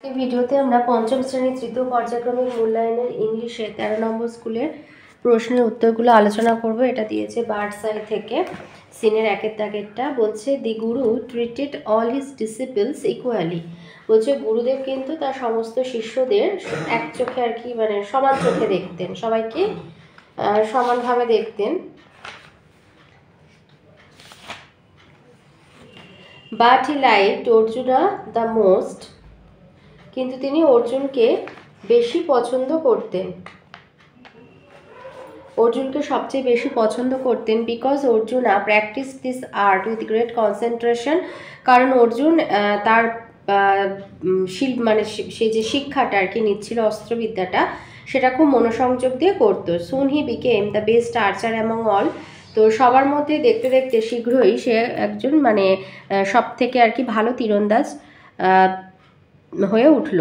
এই ভিডিওতে আমরা পঞ্চম শ্রেণীর তৃতীয় পর্যায়ক্রমিক মূল্যায়নের ইংলিশে 13 নম্বর স্কুলের প্রশ্নের উত্তরগুলো আলোচনা করব। এটা দিয়েছে বার্ডসাই থেকে। সিনের একের দাগেরটা বলছে, দি গুরু ট্রিটেড অল হিজ ডিসিপলস ইকুয়ালি। বলছে গুরুদেব কিন্তু তার সমস্ত শিষ্যদের এক চোখে আর কি মানে সমান চোখে দেখতেন, সবাইকে সমানভাবে দেখতেন। But he liked Arjuna the most, কিন্তু তিনি অর্জুনকে বেশি পছন্দ করতেন, অর্জুনকে সবচেয়ে বেশি পছন্দ করতেন। Because Arjuna practice this art with great concentration, কারণ অর্জুন তার মানে সে যে শিক্ষাটা আর কি নিচ্ছিল, অস্ত্রবিদ্যাটা, সেটা খুব মনোসংযোগ দিয়ে করতো। Soon he became the best archer among all. তো সবার মধ্যে দেখতে দেখতে শীঘ্রই সে একজন মানে সব থেকে আর কি ভালো তীরন্দাজ হয়ে উঠল।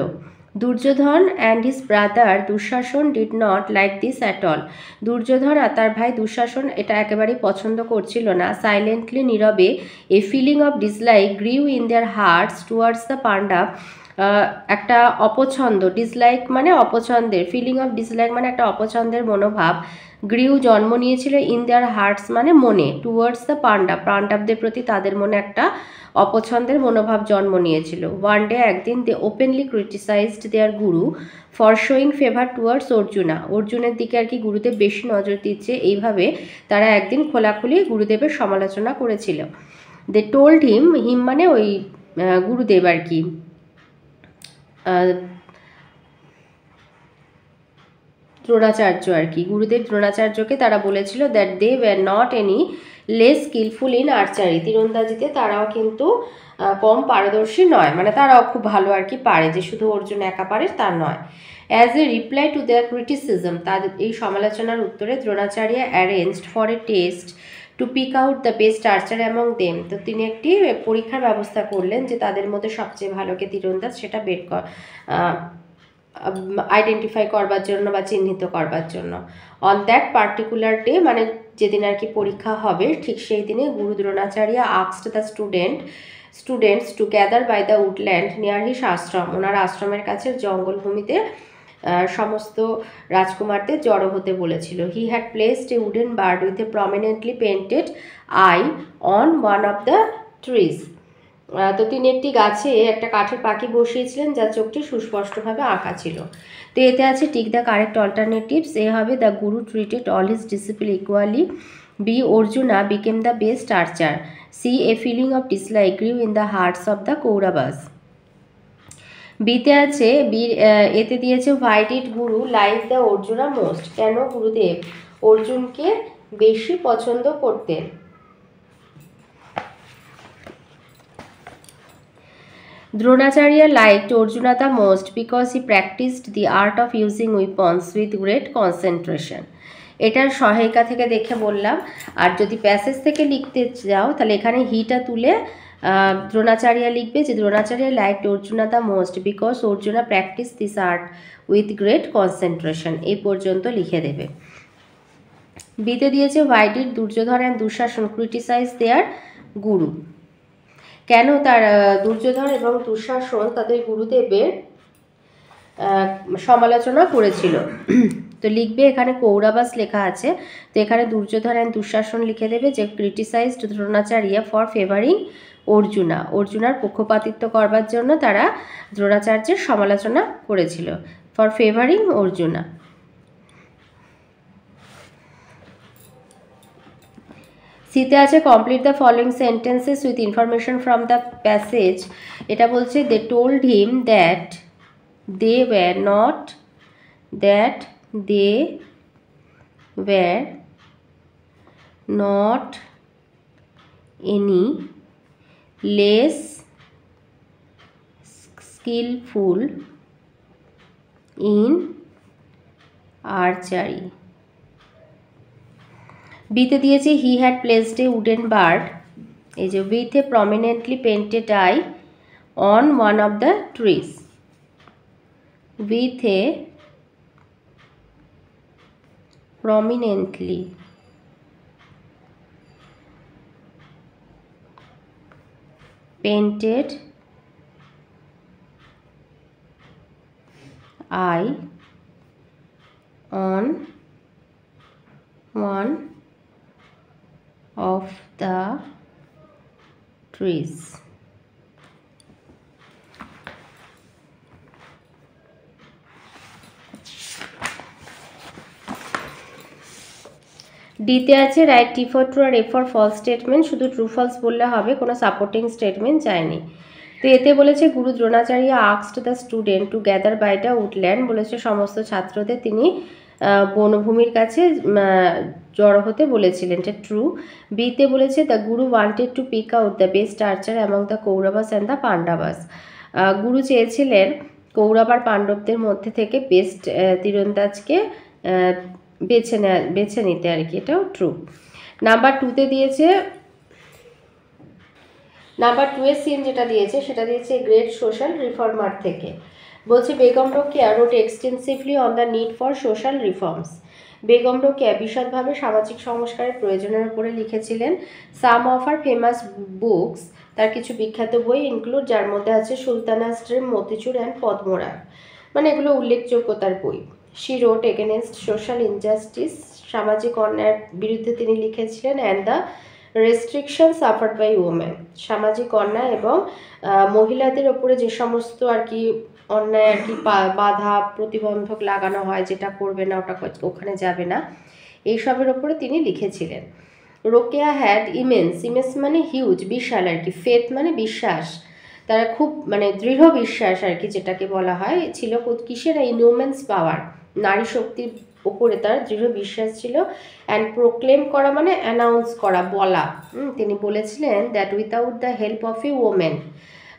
Duryodhana and his brother Dushasana did not like this at all. Duryodhana আর তার ভাই দুঃশাসন এটা একেবারেই পছন্দ করছিল না। সাইলেন্টলি, নীরবে, a feeling of dislike grew in their hearts towards the Pandava. একটা অপছন্দ, ডিসলাইক মানে অপছন্দের, ফিলিং অফ ডিসলাইক মানে একটা অপছন্দের মনোভাব, গ্রিউ জন্ম নিয়েছিল, ইন দেয়ার হার্টস মানে মনে, টুয়ার্ডস দ্য পাণ্ডব পাণ্ডবদের প্রতি তাদের মনে একটা অপছন্দের মনোভাব জন্ম নিয়েছিল। ওয়ান ডে একদিন দে openly criticized their guru for showing favour towards Arjuna. অর্জুনের দিকে আর কি গুরুদেব বেশি নজর দিচ্ছে, এইভাবে তারা একদিন খোলাখুলি গুরুদেবের সমালোচনা করেছিল। দে টোল্ড হিম মানে ওই গুরুদেব আর কি, দ্রোণাচার্য আর কি, গুরুদেব দ্রোণাচার্যকে তারা বলেছিল that they were not any less skillful in archery. তীরন্দাজিতে তারাও কিন্তু কম পারদর্শী নয়, মানে তারাও খুব ভালো আর কি পারে, যে শুধু অর্জুন একা পারে তা নয়। As a reply to their criticism, তাদের এই সমালোচনার উত্তরে Dronacharya arranged for a test to pick out the best archer among them. তো তিনি একটি পরীক্ষার ব্যবস্থা করলেন যে তাদের মধ্যে সবচেয়ে ভালো কে তীরন্দাজ সেটা বের আইডেন্টিফাই করবার জন্য বা চিহ্নিত করবার জন্য। অন দ্যাট পার্টিকুলার ডে, মানে যেদিন আর কি পরীক্ষা হবে ঠিক সেই দিনে, গুরু Dronacharya asked the students to gather by the woodland near his ashram. ওনার আশ্রমের কাছে জঙ্গলভূমিতে সমস্ত রাজকুমারদের জড়ো হতে বলেছিল। He had placed a wooden bird with a prominently painted eye on one of the trees. তো তিনি একটি গাছে একটা কাঠের পাখি বসিয়েছিলেন যার চোখটি সুস্পষ্টভাবে আঁকা ছিল। তো এতে আছে tick the correct alternatives. A হবে the guru treated all his disciple equally. B Arjuna became the best archer. C a feeling of dislike grew in the hearts of the Kauravas. বিতে আছে এতে দিয়েছে why did guru like the Arjuna most. কেন গুরুদেব অর্জুনকে বেশি পছন্দ করতেন। Dronacharya liked Arjuna the most because he practiced the art of using weapons with great concentration. এটার সহায়িকা থেকে দেখে বললাম। আর যদি প্যাসেজ থেকে লিখতে যাও তাহলে এখানে হিটা তুলে দ্রোণাচার্য লিখবে যে Dronacharya liked Arjuna the most because Arjuna practice this art with great concentration, এই পর্যন্ত লিখে দেবে। বিতে দিয়েছে why did Duryodhana and Dushasana criticize their guru. কেন তার দুর্যোধন এবং দুঃশাসন তাদের গুরুদেবের সমালোচনা করেছিল। তো লিখবে এখানে কৌরবাস লেখা আছে, তো এখানে দুর্যোধন অ্যান্ড দুঃশাসন লিখে দেবে যে criticized Dronacharya for favouring Arjuna, অর্জুনার পক্ষপাতিত্ব করবার জন্য তারা দ্রোণাচার্যের সমালোচনা করেছিল, ফর ফেভারিং অর্জুনা। সিতে আছে complete the following sentences with information from the passage. এটা বলছে they told him that they were not any less skillful in archery. বিতে দিয়েছে he had placed a wooden bird, এই যে with a prominently painted eye on one of the trees, with a prominently painted eye on one of the trees. ডিতে আছে right T for true আর F for false statement, শুধু true false বললে হবে, কোনো supporting statement চায়নি। তো এতে বলেছে guru Dronacharya asked the student to gather by the woodland, বলেছে সমস্ত ছাত্রদের তিনি বনভূমির কাছে জড়ো হতে বলেছিলেন, এটা ট্রু। বিতে বলেছে the guru wanted to pick out the best archer among the Kauravas and the Pandavas, গুরু চেয়েছিলেন কৌরব আর পাণ্ডবদের মধ্যে থেকে বেস্ট তীরন্দাজকে বেছে নিতে আর কি, এটাও ট্রু। নাম্বার 2তে দিয়েছে, নাম্বার 2 এর সিন যেটা দিয়েছে সেটা দিয়েছে গ্রেট সোশ্যাল রিফর্মার থেকে, বলছে Begum Rokeya wrote extensively on the need for social reforms, Begum Rokeya বিশদভাবে সামাজিক সংস্কারের প্রয়োজনের উপরে লিখেছিলেন। Some of her famous books, তার কিছু বিখ্যাত বই ইনক্লুড, যার মধ্যে আছে Sultana's dream, Motichur and Padmarag, মানে এগুলো উল্লেখযোগ্য তার বই। She wrote against social injustice, সামাজিক অন্যায়ের বিরুদ্ধে তিনি লিখেছিলেন, and the restriction suffered by women, সামাজিক অন্যায় এবং মহিলাদের ওপরে যে সমস্ত আর কি অন্যায় আর কি বাধা প্রতিবন্ধক লাগানো হয়, যেটা করবে না ওটা ওখানে যাবে না, এইসবের ওপরে তিনি লিখেছিলেন। রোকেয়া হ্যাড ইমেন্স, ইমেন্স মানে হিউজ, বিশাল আর কি, ফেথ মানে বিশ্বাস, তারা খুব মানে দৃঢ় বিশ্বাস আর কি যেটাকে বলা হয় ছিল, কিসের, ইন উমেন্স পাওয়ার, নারী শক্তির উপরে তার দৃঢ় বিশ্বাস ছিল। অ্যান্ড প্রোক্লেম করা মানে অ্যানাউন্স করা, বলা, তিনি বলেছিলেন that without the help of A women,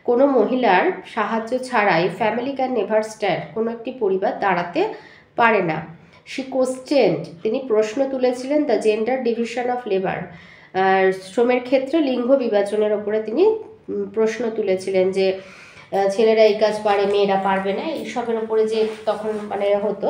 কোনো মহিলার সাহায্য ছাড়াই ফ্যামিলি ক্যান নেভার স্ট্যান্ড, কোনো একটি পরিবার দাঁড়াতে পারে না। শি কোশ্চেন্ড, তিনি প্রশ্ন তুলেছিলেন the gender division of labour, শ্রমের ক্ষেত্রে লিঙ্গ বিভাজনের ওপরে তিনি প্রশ্ন তুলেছিলেন, যে ছেলেরা এই কাজ পারে মেয়েরা পারবে না, এইসবের ওপরে যে তখন মানে হতো,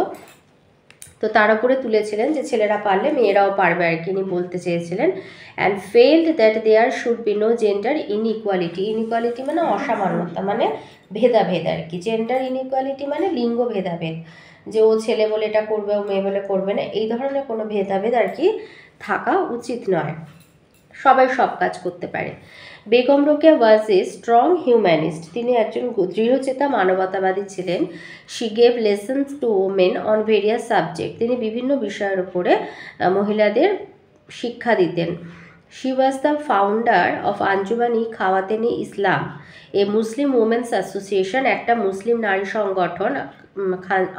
তো তার উপরে তুলেছিলেন যে ছেলেরা পারলে মেয়েরাও পারবে আর কি, বলতে চেয়েছিলেন। And failed that there should be no gender inequality, inequality মানে অসমানতা, মানে ভেদাভেদ আর কি, জেন্ডার ইনইকুয়ালিটি মানে লিঙ্গ ভেদাভেদ, যে ও ছেলে বলে এটা করবে ও মেয়ে বলে করবে না, এই ধরনের কোনো ভেদাভেদ আর কি থাকা উচিত নয়, সবাই সব কাজ করতে পারে। Begum Rokeya was a strong humanist, তিনি একজন দৃঢ়চেতা মানবতাবাদী ছিলেন। She gave lessons to women on various subject, তিনি বিভিন্ন বিষয়ের উপরে মহিলাদের শিক্ষা দিতেন। She was the founder of Anjuman-e Khawateen-e Islam, a Muslim women's association, একটা মুসলিম নারী সংগঠন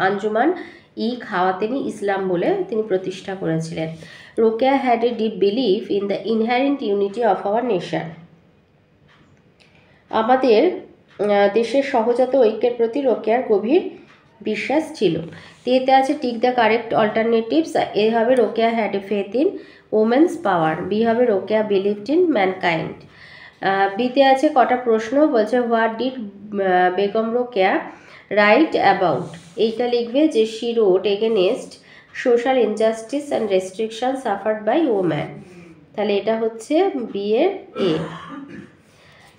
আঞ্জুমান-ই খাওয়াতেন-ই ইসলাম বলে তিনি প্রতিষ্ঠা করেছিলেন। Rokeya had a deep believe in the inherent unity of our nation, আমাদের দেশের সহজাত ঐক্যের প্রতি রোকেয়ার গভীর বিশ্বাস ছিল। এতে আছে tick the correct alternatives, A হবে Rokeya had a faith in women's power, B হবে রোকেয়া বিলিভড ইন ম্যানকাইন্ড। বিতে আছে কটা প্রশ্ন, বলছে what did Begum Rokeya write about, এইটা লিখবে যে she wrote against social injustice and restriction suffered by woman, তাহলে এটা হচ্ছে বিয়ের এ।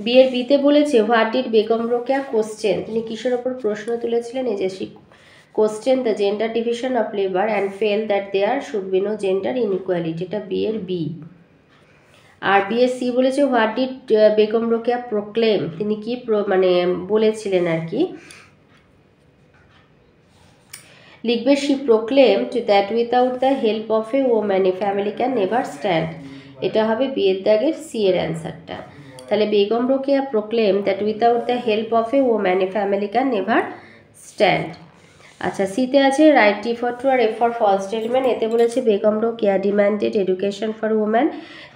বিয়ের বিতে বলেছে what did Begum Rokeya question, তিনি কিসের ওপর প্রশ্ন তুলেছিলেন, এই যে question the gender division of labour and felt that there should be no gender inequality, এটা বিয়ের বি। আর বিয়ের সি বলেছে what did Begum Rokeya proclaim, তিনি কি মানে বলেছিলেন আর কি, লিখবে she proclaim to that without the help of a woman a family can never stand, এটা হবে বিয়ের দাগের সি এর অ্যান্সারটা। তাহলে Begum Rokeya proclaim that without the help of a woman a family can never stand. আচ্ছা, সিতে আছে রাইট টি ফর ট্রু আর এফ ফর ফলস স্টেটমেন্ট, এতে বলেছে Begum Rokeya demanded education for woman,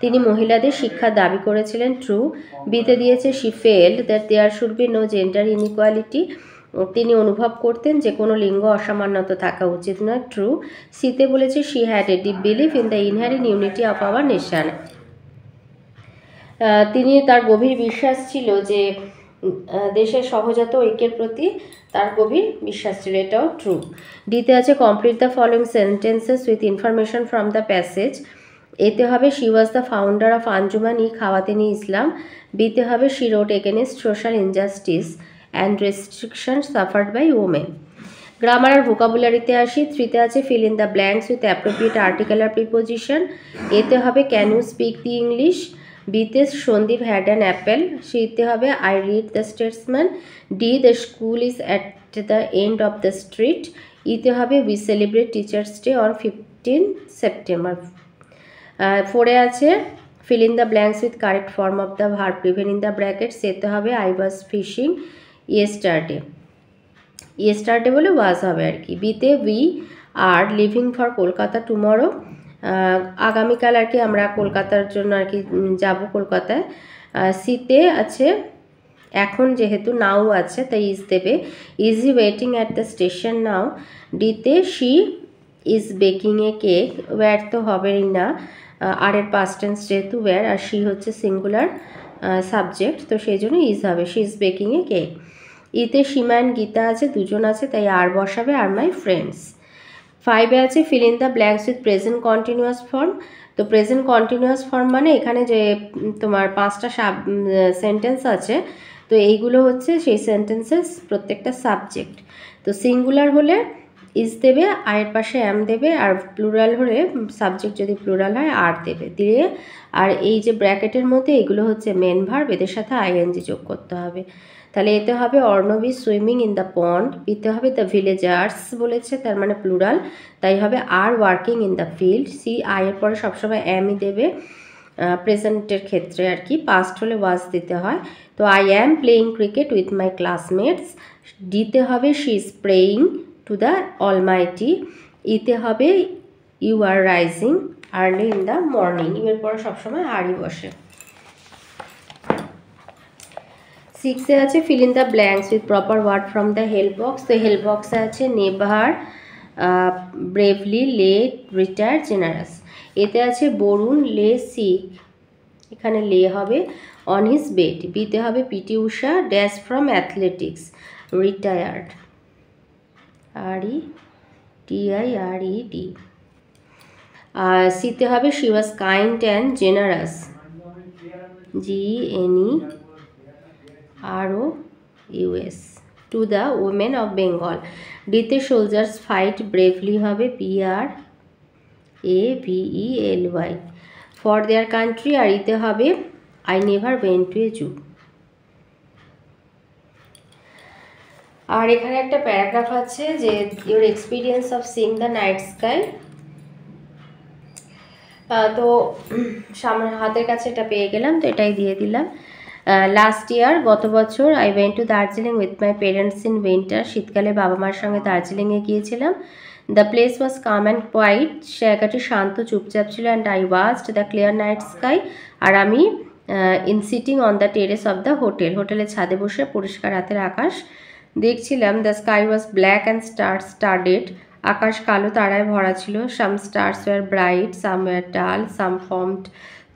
তিনি মহিলাদের শিক্ষার দাবি করেছিলেন, ট্রু। বিতে দিয়েছে she felt that there should be no gender inequality, তিনি অনুভব করতেন যে কোনো লিঙ্গ অসামান্যতা থাকা উচিত নয়, ট্রু। সিতে বলেছে she had a deep believe in the inherent unity of our nation, তিনি তার গভীর বিশ্বাস ছিল যে দেশের সহজাত ঐক্যের প্রতি তার গভীর বিশ্বাস ছিল, এটাও ট্রু। ডিতে আছে complete the following sentences with information from the passage, এতে হবে she was the founder of Anjuman-e Khawateen-e Islam, বিতে হবে she wrote against social injustice and restriction suffered by women. Grammar আর ভোকাবুলারিতে আসি। 3তে আছে fill in the blanks with appropriate article আর প্রিপোজিশন। এতে হবে can you speak the English. বিতে সন্দীপ হ্যাড অ্যান অ্যাপেল। সিতে হবে I read the Statesman. D the school is at the end of the street. ইতে হবে we celebrate teachers day on 15 September. 4এ আছে fill in the blanks with correct form of the verb given in the brackets. এতে হবে I was fishing yesterday. yesterday বলে was হবে আর কি। বিতে we are leaving for Kolkata tomorrow. আগামীকাল আর কি আমরা কলকাতার জন্য আর কি যাব কলকাতায়। সিতে আছে এখন যেহেতু নাও আছে তাই ইজ দেবে। Is he waiting at the station now. ডিতে she is baking a cake. Were তো হবেই না, আর এর পাস্ট টেন্স যেহেতু ওয়্যার, আর শি হচ্ছে সিঙ্গুলার সাবজেক্ট, তো সেই জন্য ইজ হবে। She is baking a cake. ইতে সীমা অ্যান্ড গীতা আছে, দুজন আছে তাই আর বসাবে, আর মাই ফ্রেন্ডস। 5এ আছে fill in the blanks with present continuous form. তো প্রেজেন্ট কন্টিনিউয়াস ফর্ম মানে এখানে যে তোমার 5টা সেন্টেন্স আছে, তো এইগুলো হচ্ছে সেই সেন্টেন্সেস প্রত্যেকটা সাবজেক্ট। তো সিঙ্গুলার হলে ইজ দেবে, আয়ের পাশে অ্যাম দেবে, আর প্লুরাল হলে সাবজেক্ট যদি প্লুরাল হয় আর দেবে দিয়ে। আর এই যে ব্র্যাকেটের মধ্যে এগুলো হচ্ছে মেন ভার্ব, এদের সাথে আইএনজি যোগ করতে হবে। তাহলে এতে হবে Arnabi swimming in the pond. এতে হবে দ্য ভিলেজার্স বলেছে, তার মানে প্লুরাল, তাই হবে আর working in the field. C আয়ের পরে সবসময় অ্যামই দেবে প্রেজেন্টের ক্ষেত্রে আর কি, পাস্ট হলে ওয়াজ দিতে হয়। তো I am playing cricket with my classmates. ডিতে হবে she is praying to the almighty. ইতে হবে you are rising early in the morning. এর পরে সবসময় আরই বসে। 6এ আছে fill in the blanks with proper word from the help box. তো হেল্প বক্সে আছে never, bravely, late, retire, generous. এতে আছে বরুণ লে সিক, এখানে লে হবে, অন হিজ বেড। বিতে হবে P T Usha dash from athletics, retired, RETIRED। আর সিতে হবে she was kind and generous, GENEROUS, to the women of Bengal. ডিতে সোলজার্স ফাইট ব্রেভলি হবে PRAVELY, ফর দেয়ার কান্ট্রি। আর ইতে হবে I never went to a zoo. আর এখানে একটা প্যারাগ্রাফ আছে যে your experience of seeing the night sky. তো সামনে হাতের কাছে এটা পেয়ে গেলাম, তো এটাই দিয়ে দিলাম। লাস্ট ইয়ার, গত বছর, I went to Darjeeling with my parents in winter. শীতকালে বাবা মার সঙ্গে দার্জিলিংয়ে গিয়েছিলাম। The place was calm and quiet, জায়গাটি শান্ত চুপচাপ ছিল। And I watched the clear night sky, আর আমি in sitting on the terrace of the hotel, হোটেলের ছাদে বসে পরিষ্কার রাতের আকাশ দেখছিলাম। The sky was black and star studded, আকাশ কালো তারায় ভরা ছিল। Some stars were bright, some war dull, some formed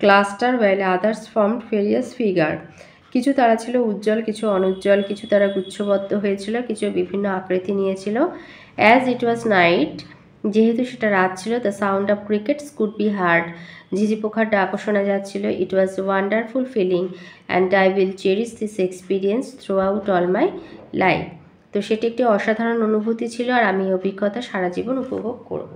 cluster while others formed various figure. কিছু তারা ছিল উজ্জ্বল, কিছু অনুজ্জ্বল, কিছু তারা গুচ্ছবদ্ধ হয়েছিল, কিছু বিভিন্ন আকৃতি নিয়েছিল। অ্যাজ ইট ওয়াজ নাইট, যেহেতু সেটা রাত ছিল, the sound of crickets could be heard, ঝিঝি পোখার ডাকও শোনা যাচ্ছিল। It was wonderful feeling and I will cherish this experience throughout all my life. তো সেটি একটি অসাধারণ অনুভূতি ছিল, আর আমি এই অভিজ্ঞতা সারা জীবন উপভোগ করব।